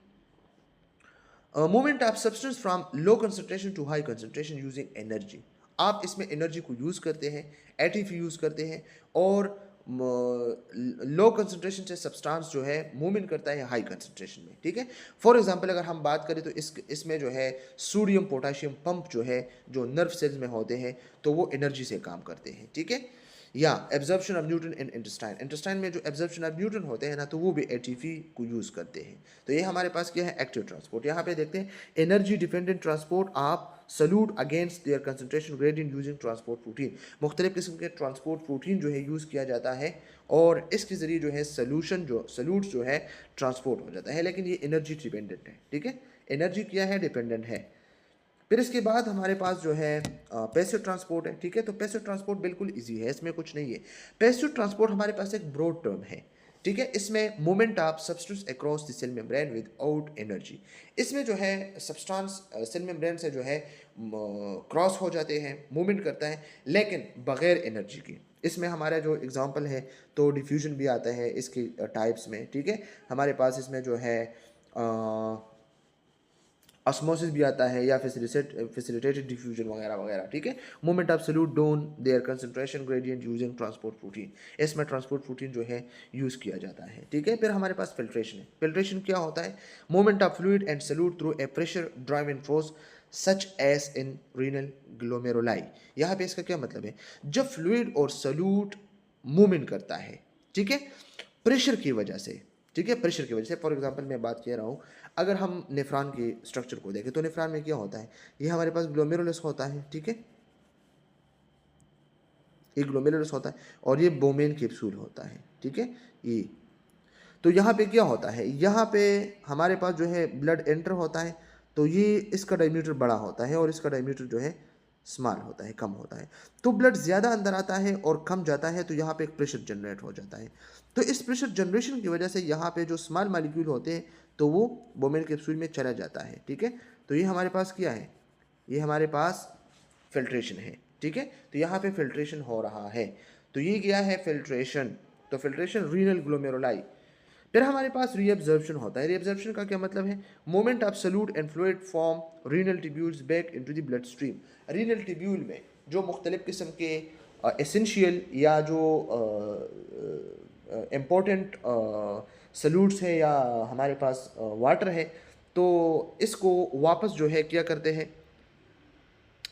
movement of substance from low concentration to high concentration using energy. आप इसमें एनर्जी को यूज़ करते हैं, एटीपी यूज़ करते हैं, और लो कंसंट्रेशन से सब्सटेंस जो है मूवमेंट करता है हाई कंसंट्रेशन में, ठीक है। फॉर एग्जांपल अगर हम बात करें तो इसमें जो है सोडियम पोटाशियम पंप जो है, जो नर्व सेल्स में होते हैं, तो वो एनर्जी से काम करते हैं, ठीक है। या absorption of nutrient in intestine, intestine में जो एब्जॉर्प्शन ऑफ न्यूट्रन होते हैं ना, तो वो भी एटीपी को यूज़ करते हैं। तो ये हमारे पास क्या है, एक्टिव ट्रांसपोर्ट। यहाँ पे देखते हैं energy dependent transport of solute against their concentration gradient using transport protein. मुख्तलिफ किस्म के ट्रांसपोर्ट प्रोटीन जो है यूज़ किया जाता है और इसके ज़रिए जो है सोल्यूशन जो सल्यूट जो है ट्रांसपोर्ट हो जाता है, लेकिन ये एनर्जी डिपेंडेंट है। ठीक है, एनर्जी क्या है, डिपेंडेंट है। फिर इसके बाद हमारे पास जो है पैसिव ट्रांसपोर्ट है। ठीक है, तो पैसिव ट्रांसपोर्ट बिल्कुल इजी है, इसमें कुछ नहीं है। पैसिव ट्रांसपोर्ट हमारे पास एक ब्रॉड टर्म है। ठीक है, इसमें movement of substance across the cell membrane without energy. इसमें जो है सब्सटेंस सेल मेम्ब्रेन से जो है क्रॉस हो जाते हैं, मूवमेंट करता है, लेकिन बगैर एनर्जी के। इसमें हमारा जो एग्जांपल है तो डिफ्यूजन भी आता है इसके टाइप्स में। ठीक है, हमारे पास इसमें जो है ऑस्मोसिस भी आता है या फैसिलिटेटेड डिफ्यूजन वगैरह वगैरह। ठीक है, movement of solute down there concentration gradient using transport protein, इसमें ट्रांसपोर्ट प्रोटीन जो है यूज़ किया जाता है। ठीक है, फिर हमारे पास फिल्ट्रेशन है। फिल्ट्रेशन क्या होता है, movement of fluid and solute through a pressure driven force such as in renal glomeruli. यहाँ पे इसका क्या मतलब है, जब फ्लूइड और सल्यूट मूवमेंट करता है, ठीक है, प्रेशर की वजह से। ठीक है, प्रेशर की वजह से, फॉर एग्जांपल मैं बात कह रहा हूँ, अगर हम नेफ्रॉन के स्ट्रक्चर को देखें तो नेफ्रॉन में क्या होता है, ये हमारे पास ग्लोमेरुलस होता है। ठीक है, ये ग्लोमेरुलस होता है और ये बोमेन कैप्सूल होता है। ठीक है, ये तो यहाँ पे क्या होता है, यहाँ पे हमारे पास जो है ब्लड एंटर होता है, तो ये इसका डायमीटर बड़ा होता है और इसका डायमीटर जो है स्मॉल होता है, कम होता है। तो ब्लड ज़्यादा अंदर आता है और कम जाता है, तो यहाँ पे एक प्रेशर जनरेट हो जाता है। तो इस प्रेशर जनरेशन की वजह से यहाँ पे जो स्मॉल मॉलिक्यूल होते हैं तो वो बोमेन कैप्सूल में चला जाता है। ठीक है, तो ये हमारे पास क्या है, ये हमारे पास फिल्ट्रेशन है। ठीक है, तो यहाँ पे फिल्ट्रेशन हो रहा है, तो ये क्या है, फिल्ट्रेशन। तो फिल्ट्रेशन रीनल ग्लोमेरुलाई। फिर हमारे पास रीअब्जॉर्प्शन होता है। रीअब्जॉर्प्शन का क्या मतलब है, moment of solute and fluid form renal tubules back into the blood stream. Renal tubule में जो मुख्तलिफ किस्म के एसेंशियल या जो इम्पोर्टेंट सल्यूट्स है या हमारे पास वाटर है, तो इसको वापस जो है क्या करते हैं,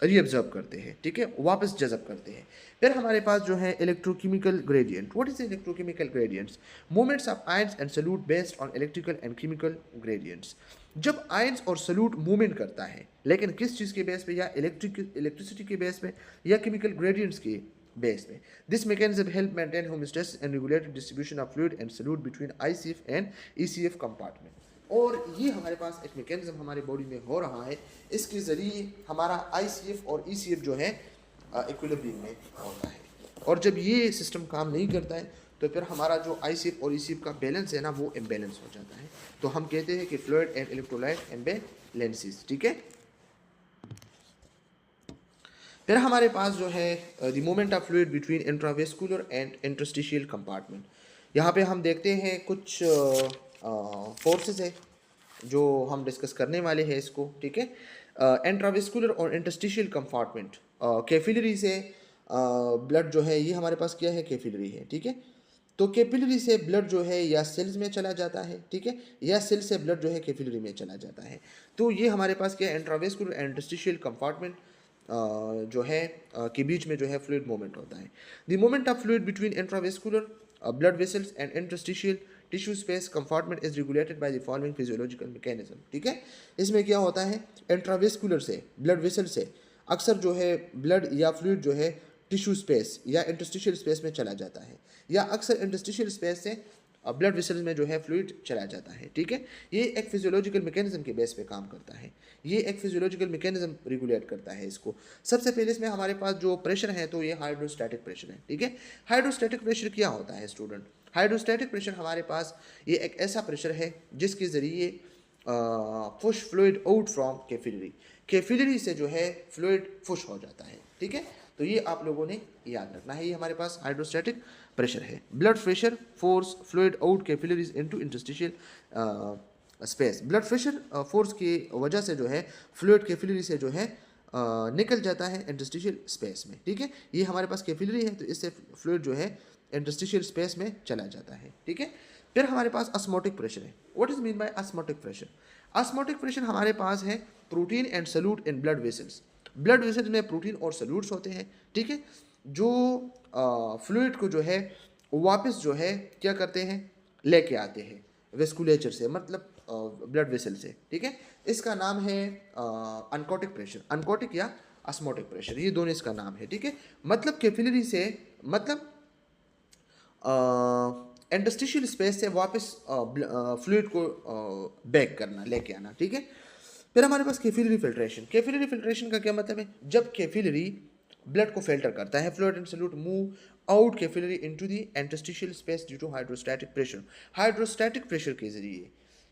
रीअब्जॉर्ब करते हैं। ठीक है, वापस जज़ब करते हैं। फिर हमारे पास जो है electrochemical gradient. What is electrochemical gradients, movements of ions and solute based on electrical and chemical gradients. जब आयंस और सल्यूट मूवमेंट करता है, लेकिन किस चीज़ के बेस पे, या इलेक्ट्रिसिटी के बेस पे या केमिकल ग्रेडियंट्स के बेस पे। This mechanism help maintain homeostasis and regulated distribution of fluid and solute between ICF and ECF compartment. और ये हमारे पास एक मैकेनिज्म हमारे बॉडी में हो रहा है, इसके ज़रिए हमारा आईसीएफ और ईसीएफ जो है इक्विलिब्रियम में होता है। और जब ये सिस्टम काम नहीं करता है तो फिर हमारा जो आईसीएफ और ईसीएफ का बैलेंस है ना, वो इम्बैलेंस हो जाता है। तो हम कहते हैं कि फ्लूइड एंड इलेक्ट्रोलाइट इम्बैलेंसेस। ठीक है, फिर हमारे पास जो है the movement of fluid between intravascular and interstitial compartment. यहाँ पे हम देखते हैं कुछ फोर्सेस है जो हम डिस्कस करने वाले हैं इसको। ठीक है, इंट्रावेस्कुलर और इंटरस्टिशियल कंपार्टमेंट, कैपिलरी से ब्लड जो है, ये हमारे पास क्या है, कैपिलरी है। ठीक है, तो कैपिलरी से ब्लड जो है या सेल्स में चला जाता है, ठीक है, या सेल से ब्लड जो है कैपिलरी में चला जाता है। तो ये हमारे पास क्या है, इंट्रावेस्कुलर एंड इंटरस्टिशियल कंपार्टमेंट जो है के बीच में जो है फ्लूइड मूवमेंट होता है। The movement of fluid between intravascular blood vessels and interstitial tissue space compartment is regulated by the following physiological mechanism. ठीक है, इसमें क्या होता है, इंट्रावेस्कुलर से ब्लड वेसल से अक्सर जो है ब्लड या फ्लूइड जो है टिश्यू स्पेस या इंटरस्टिशियल स्पेस में चला जाता है, या अक्सर इंटरस्टिशियल स्पेस से ब्लड वेसल्स में जो है फ्लूइड चला जाता है। ठीक है, ये एक फिजियोलॉजिकल मैकेनिज्म के बेस पे काम करता है, ये एक फिजियोलॉजिकल मैकेनिज्म रेगुलेट करता है इसको। सबसे पहले इसमें हमारे पास जो प्रेशर है तो ये हाइड्रोस्टैटिक प्रेशर है। ठीक है, हाइड्रोस्टैटिक प्रेशर क्या होता है स्टूडेंट, हाइड्रोस्टैटिक प्रेशर हमारे पास ये एक ऐसा प्रेशर है जिसके ज़रिए push fluid out from capillary, capillary से जो है फ्लूइड पुश हो जाता है। ठीक है, तो ये आप लोगों ने याद रखना है, ये हमारे पास हाइड्रोस्टैटिक प्रेशर है। Blood pressure force fluid out capillaries into interstitial space. Blood pressure force की वजह से जो है फ्लूइड कैपिलरी से जो है निकल जाता है इंटरस्टिशियल स्पेस में। ठीक है, ये हमारे पास कैपिलरी है तो इससे फ्लूइड जो है इंटरस्टिशियल स्पेस में चला जाता है। ठीक है, फिर हमारे पास ऑस्मोटिक प्रेशर है। What is mean bye osmotic pressure, osmotic pressure हमारे पास है protein and salute in blood vessels. Blood vessels में प्रोटीन और सल्यूट्स होते हैं। ठीक है, जो फ्लूइड को जो है वापस जो है क्या करते हैं, लेके आते हैं वेस्कुलेचर से, मतलब ब्लड वेसल से, ठीक है। इसका नाम है अनकोटिक प्रेशर, अनकोटिक या ऑस्मोटिक प्रेशर, ये दोनों इसका नाम है, ठीक है। मतलब कैपिलरी से, मतलब इंटरस्टिशियल स्पेस से वापस फ्लूइड को बैक करना, लेके आना, ठीक है। फिर हमारे पास कैपिलरी फिल्ट्रेशन, कैपिलरी फिल्ट्रेशन का क्या मतलब है, जब कैपिलरी ब्लड को फिल्टर करता है, fluid and solute move out capillary into the interstitial space due to hydrostatic pressure, hydrostatic pressure के जरिए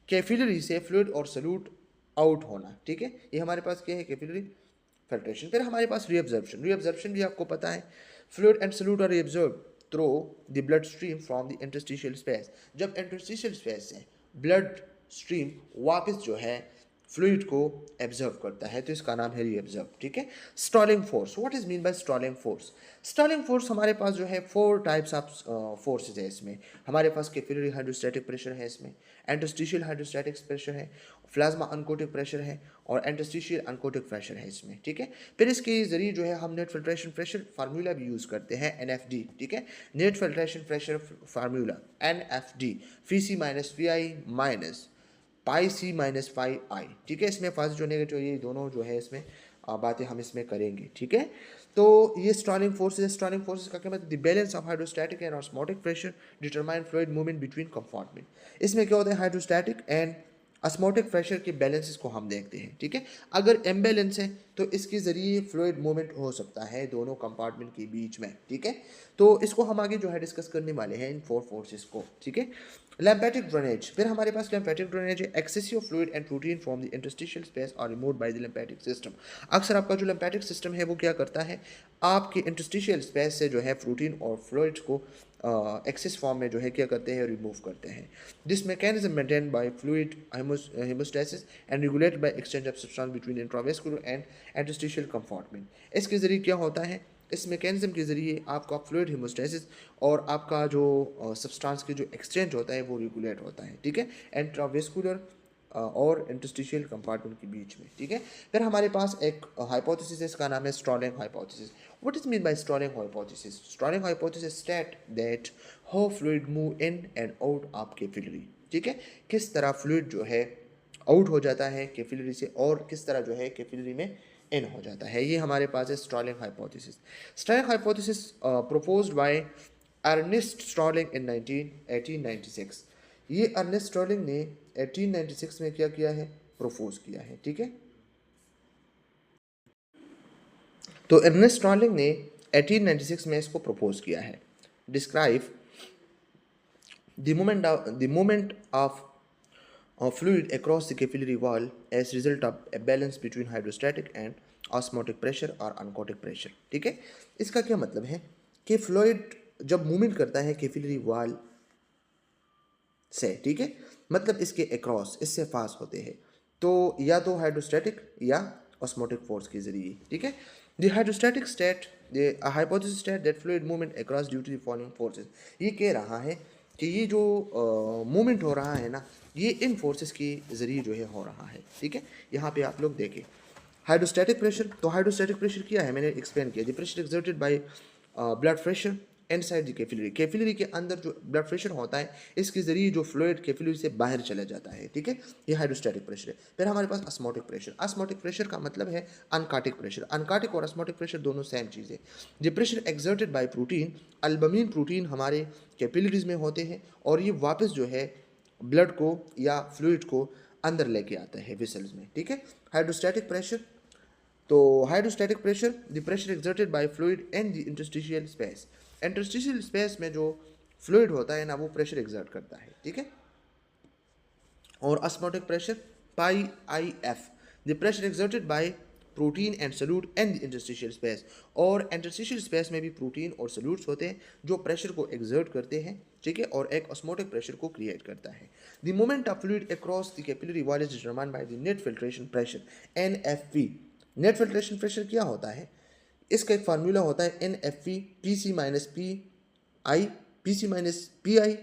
कैपिलरी से फ्लूइड और सॉल्यूट आउट होना, ठीक है। ये हमारे पास क्या है, कैपिलरी फिल्ट्रेशन। फिर हमारे पास रीअब्जॉर्प्शन, रीअब्जॉर्प्शन भी आपको पता है, fluid and solute are reabsorbed through the blood stream from the interstitial space, जब इंटरस्टिशियल स्पेस से ब्लड स्ट्रीम वापस जो है फ्लूइड को एब्जर्व करता है, तो इसका नाम है रीअब्जॉर्ब, ठीक है। Stalling force, what is mean bye stalling force, stalling force हमारे पास जो है 4 टाइप्स ऑफ फोर्सेज है इसमें। हमारे पास कैपिलरी हाइड्रोस्टैटिक प्रेशर है, इसमें इंटरस्टिशियल हाइड्रोस्टैटिक प्रेशर है, प्लाज्मा अनकोटिक प्रेशर है और इंटरस्टिशियल अनकोटिक प्रेशर है इसमें, ठीक है। फिर इसके जरिए जो है हम नेट फिल्ट्रेशन प्रेशर फार्मूला भी यूज़ करते हैं, NFD, ठीक है। Net filtration pressure formula NFD, Vc minus Vi minus pi C minus pi I, ठीक है। इसमें फर्स्ट जो नेगेटिव, ये दोनों जो है इसमें बातें हम इसमें करेंगे, ठीक है। तो ये स्टॉलिंग फोर्सेज, स्टॉलिंग फोर्सेज का क्या मतलब, the balance of hydrostatic and osmotic pressure determine fluid movement between compartment. इसमें क्या होता है, हाइड्रोस्टैटिक एंड ऑस्मोटिक प्रेशर के बैलेंसेस को हम देखते हैं, ठीक है। अगर इम्बैलेंस है तो इसके ज़रिए फ्लूइड मूवमेंट हो सकता है दोनों कंपार्टमेंट के बीच में, ठीक है। तो इसको हम आगे जो है डिस्कस करने वाले हैं इन 4 फोर्सेस को, ठीक है। lymphatic drainage, फिर हमारे पास lymphatic drainage है, excessive fluid and protein from the interstitial space are removed by the lymphatic system। अक्सर आपका जो lymphatic system है वो क्या करता है, आपके interstitial space से जो है प्रोटीन और फ्लूइड्स को एक्सेस फॉर्म में जो है क्या करते हैं, रिमूव करते हैं। This mechanism maintain by fluid haemostasis and regulated by exchange of substance between intravascular and interstitial compartment. इसके जरिए क्या होता है, इस मैकेनिज्म के ज़रिए आपका फ्लूइड हेमोस्टेसिस और आपका जो सब्सटेंस के जो एक्सचेंज होता है वो रेगुलेट होता है, ठीक है, इंट्रावेस्कुलर और इंटरस्टिशियल कंपार्टमेंट के बीच में, ठीक है। फिर हमारे पास एक हाइपोथेसिस है, इसका नाम है Starling hypothesis. What is mean bye stalling hypothesis, Starling hypothesis state that how fluid move in and out of capillary, ठीक है, किस तरह फ्लूइड जो है आउट हो जाता है कैपिलरी से और किस तरह जो है कैपिलरी में इन हो जाता है, ये हमारे पास है Starling hypothesis. Starling hypothesis proposed by Ernest Starling in 1896। ये अर्नेस्ट स्टॉलिंग ने 1896 में क्या किया है, प्रपोज किया है, ठीक है। तो अर्नेस्ट स्टॉलिंग ने 1896 में इसको प्रपोज किया है। Describe the movement of fluid across the capillary wall as result of a balance between hydrostatic and osmotic pressure or oncotic pressure, ठीक है। इसका क्या मतलब है कि फ्लूइड जब मूवमेंट करता है कैपिलरी वॉल से, ठीक है, मतलब इसके अक्रॉस, इससे पास होते हैं, तो या तो हाइड्रोस्टैटिक या ऑस्मोटिक फोर्स के जरिए, ठीक है। The hydrostatic state, the hypothesis state that fluid movement across due to the following forces, ये कह रहा है कि ये जो मूवमेंट हो रहा है ना, ये इन फोर्सेस के ज़रिए जो है हो रहा है, ठीक है। यहाँ पे आप लोग देखें हाइड्रोस्टैटिक प्रेशर, तो हाइड्रोस्टैटिक प्रेशर क्या है, मैंने एक्सप्लेन किया, the pressure exerted by blood pressure inside the capillary, capillary के अंदर जो ब्लड प्रेशर होता है इसके ज़रिए जो फ्लूइड कैपिलरी से बाहर चला जाता है, ठीक है, ये हाइड्रोस्टैटिक प्रेशर है। फिर हमारे पास ऑस्मोटिक प्रेशर, ऑस्मोटिक प्रेशर का मतलब है अनकाटिक प्रेशर, अनकाटिक और ऑस्मोटिक प्रेशर दोनों सेम चीज़ है। The pressure exerted by protein, albumin protein हमारे कैपिलरीज में होते हैं और ये वापस जो है ब्लड को या फ्लूइड को अंदर लेके आता है वेसल्स में, ठीक है। हाइड्रोस्टैटिक प्रेशर, तो hydrostatic pressure the pressure exerted bye fluid and the interstitial space, interstitial space में जो फ्लूइड होता है ना वो प्रेशर एक्सर्ट करता है, ठीक है। और osmotic pressure pi I F, the pressure exerted by protein and solute and the interstitial space, और इंटरस्टिशियल स्पेस में भी प्रोटीन और सल्यूट्स होते हैं जो प्रेशर को एक्सर्ट करते हैं, ठीक है, और एक ऑस्मोटिक प्रेशर को क्रिएट करता है। The movement of fluid across the capillary wall is determined by the net filtration pressure NFP। Net filtration pressure क्या होता है, इसका एक फार्मूला होता है NFP PC minus P I,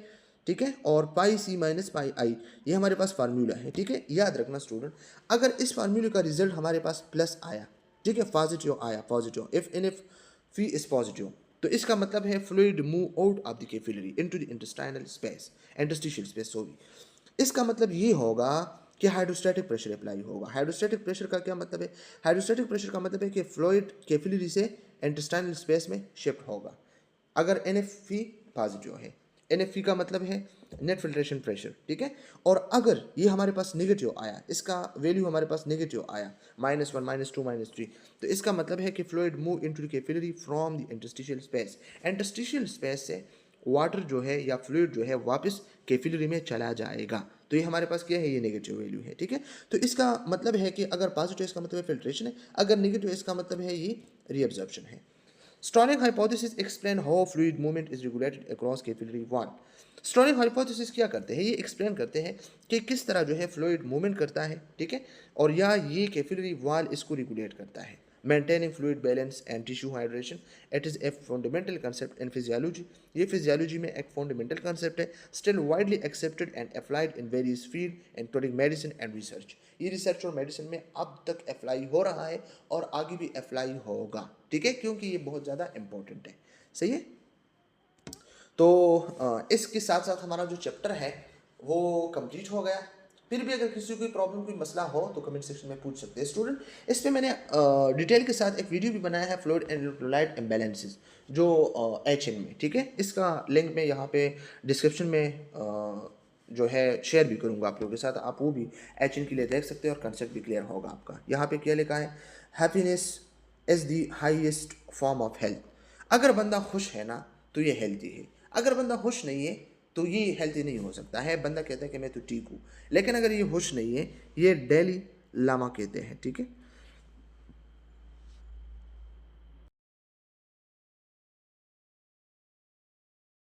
ठीक है, और पाई सी माइनस पाई आई, ये हमारे पास फार्मूला है, ठीक है। याद रखना स्टूडेंट, अगर इस फार्मूले का रिजल्ट हमारे पास प्लस आया, ठीक है, पॉजिटिव आया, positive if fee is positive, तो इसका मतलब है fluid move out of the capillary into the interstitial space sorry. इसका मतलब ये होगा कि हाइड्रोस्टैटिक प्रेशर अप्लाई होगा। हाइड्रोस्टैटिक प्रेशर का क्या मतलब है? हाइड्रोस्टैटिक प्रेशर का मतलब है कि फ्लूइड कैपिलरी से इंटेस्टाइनल स्पेस में शिफ्ट होगा अगर NF पॉजिटिव है। NF का मतलब है नेट फिल्ट्रेशन प्रेशर, ठीक है। और अगर ये हमारे पास नेगेटिव आया, इसका वैल्यू हमारे पास नेगेटिव आया -1 -2 -3, तो इसका मतलब है कि fluid move into the capillary from the interstitial space. Interstitial space से वाटर जो है या फ्लूइड जो है वापस कैपिलरी में चला जाएगा। तो ये हमारे पास क्या है? ये नेगेटिव वैल्यू है, ठीक है। तो इसका मतलब है कि अगर पॉजिटिव इसका मतलब है फिल्ट्रेशन है, अगर नेगेटिव इसका मतलब है ये रीअब्जॉर्प्शन है। Stirling hypothesis explain how fluid movement is regulated across capillary wall. Starling hypothesis क्या करते हैं? ये एक्सप्लेन करते हैं कि किस तरह जो है फ्लूइड मूवमेंट करता है, ठीक है, और या ये कैपिलरी वॉल इसको रेगुलेट करता है। Maintaining fluid balance and tissue hydration, it is a fundamental concept in physiology. ये फिजियोलॉजी में एक फंडामेंटल कंसेप्ट है, still widely accepted and applied in various field including medicine and research. ये research और medicine में अब तक अप्लाई हो रहा है और आगे भी अप्लाई होगा, ठीक है, क्योंकि ये बहुत ज़्यादा इंपॉर्टेंट है। सही है। तो इसके साथ साथ हमारा जो चैप्टर है वो कंप्लीट हो गया। फिर भी अगर किसी को कोई प्रॉब्लम कोई मसला हो तो कमेंट सेक्शन में पूछ सकते हैं स्टूडेंट। इस पे मैंने डिटेल के साथ एक वीडियो भी बनाया है, फ्लूइड एंड इलेक्ट्रोलाइट इम्बैलेंसेस, जो HN में, ठीक है। इसका लिंक मैं यहाँ पे डिस्क्रिप्शन में जो है शेयर भी करूँगा आप लोगों के साथ। आप वो भी HN के लिए देख सकते हैं और कंसेप्ट भी क्लियर होगा आपका। यहाँ पे क्या लिखा है? Happiness is the highest form of health. अगर बंदा खुश है ना तो ये हेल्थी है, अगर बंदा खुश नहीं है तो ये हेल्थी नहीं हो सकता है। बंदा कहता है कि मैं तो ठीक हूँ, लेकिन अगर ये खुश नहीं है, ये डेली लामा कहते हैं, ठीक है।